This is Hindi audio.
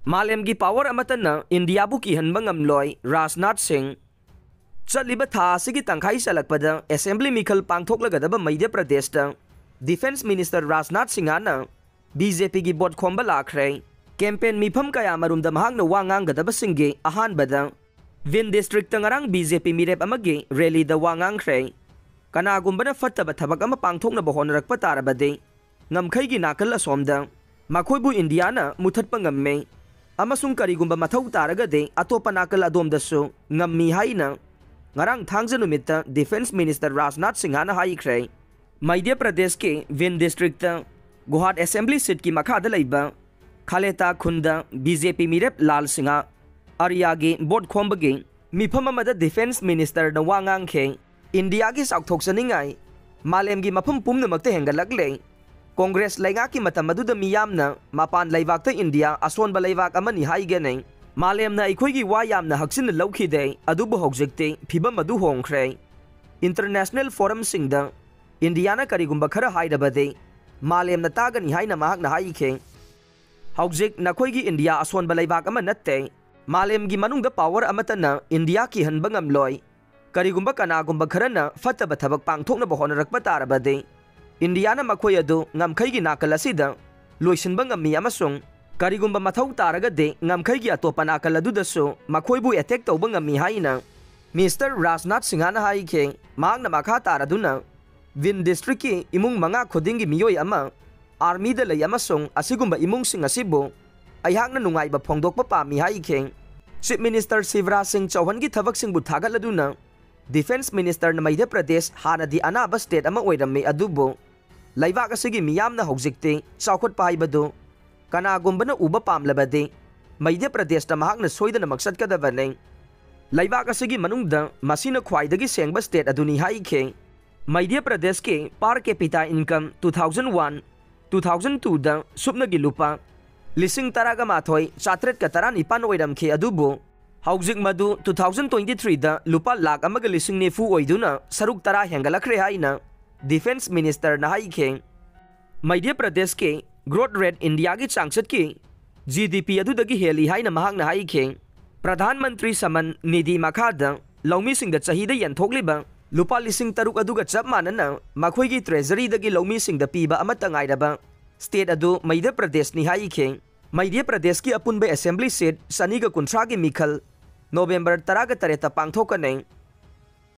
मालेम की पावर अमतन इंडिया बु की हनब ngamloi राजनाथ सिंह चलिब था की तंखाई चलपद असेंबली मिखल पांथोक्लगदब Madhya Pradesh defence minister Rajnath Singh BJP की बोट खोब लाख्रे कैंपेन मिफम कया मरुम वांगदब अहानबद विन डिस्ट्रिक्ट बीजेपी मिरेप रैली वांग्रे कनागुंबन फटब थबक पांथोक्नब होनरक्प तारबदे ngमखै की नाकल असोमद मखोइबु इंडियाना मुथटप ngmme अमसुंग करिगुंबा मथौ तारगदे अतोप नाकल अदोमदसु ngममी हाइना ngarang thangja numitta defence minister Rajnath Singh ना हाइख्रे मध्य प्रदेश के विन डिस्ट्रिक्ट गुहाट असेंबली सीट की मखाद लैबा खालेता खुंद बीजेपी मिरेप लाल सिंह अरियागे बोट खोंबगे मिफम अमद डिफेंस मिनिस्टर न वांगांखे इंडिया की साउथोक्सनिंगाई मालेम की मफम पुमनमक्ते हेंगलकले कांग्रेस लेगा की मतम मदुद मियामना मपान लेवाक इंडिया असोनब लेवाक अमनी हाइगने मालेमना अखोइगी वा यामना हक्सिन लौखिदे अदुबु हौजिकते फिबम अदु होंख्रे इंटरनेशनल फोरम सिंगदा इंडियाना करिगुंबा खरा हाइदबदे मालेमना तागनी हाइना महाकना हाइखे हौजिक नखोइगी इंडिया असोनब लेवाक अम नत्ते मालेमगी मनुंगदा पावर अमतना इंडिया की हनब ngamloi करिगुंबा कनागुंबा खरना फतब थबक पांगथोकनब होनरक्प तारबदे इंडियाना मखोय अदु ngमखैगी नाकल असिदा लोइसिनब ngममी अमसुंग करिगुंबा मथौ तारगदे ngमखैगी अतोप नाकल अदुदसु मखोइबु अटैक तौब ngममी हाइना मिस्टर राजनाथ सिंह ना हाइखे मांगना मखा तारदुना विन डिस्ट्रिक्ट की इमुंग मंगा खुदिंगी मियोय अमा आर्मी द लय अमसुंग असिगुंबा इमुंग सिंग असिबु अयहाकना नुंगाइबा फोंदोकप पामी हाइखे चीफ मिनिस्टर शिवराज सिंह चौहान की थबक सिंगबु थागलदुना डिफेंस मिनिस्टर न मध्य प्रदेश हानदी अनाब स्टेट अमा ओइरम्मे अदुबु लैवाक असगी मियामना हौजिकते चाउखट पाइबदु कनागुंबना उब पामलबदे मध्य प्रदेश ता महाकना सोइदना मकसद कदबने लैवाक असगी मनुंगदा मसीना ख्वाइदगी सेंगब स्टेट अदुनी हाइखे मध्य प्रदेश के पर कैपिटा इनकम 2001 2002 दा सुपनगी लुपा लिसिंग तरागा माथोय चात्रेट का तरा निपान ओइरमखे अदुबु हौजिक मदु 2023 दा लुपा लाख अमग लिसिंग नेफु ओइदुना सरुक तरा हेंगलखरे हाइना डिफेंस मिनिस्टर ना हाइखे मध्य प्रदेश के ग्रोथ रेट इंडिया की चांगचत की जीडीपी अदुदगी हेली हाइना महाकना हाइखे प्रधानमंत्री समन निधि मखादा लौमी सिंह द चहीदा यंथोकलिबा लुपा लिसिंग तरुक अदुगा चप मानना मखोइगी ट्रेजरी दगी लौमी सिंह द पीबा अमत ngairaba स्टेट अदु मध्य प्रदेश नि हाइखे मध्य प्रदेश की अपुनबे असेंबली सीट सनीगा कुंथ्रा की मिखल नवंबर 13 पांथोकने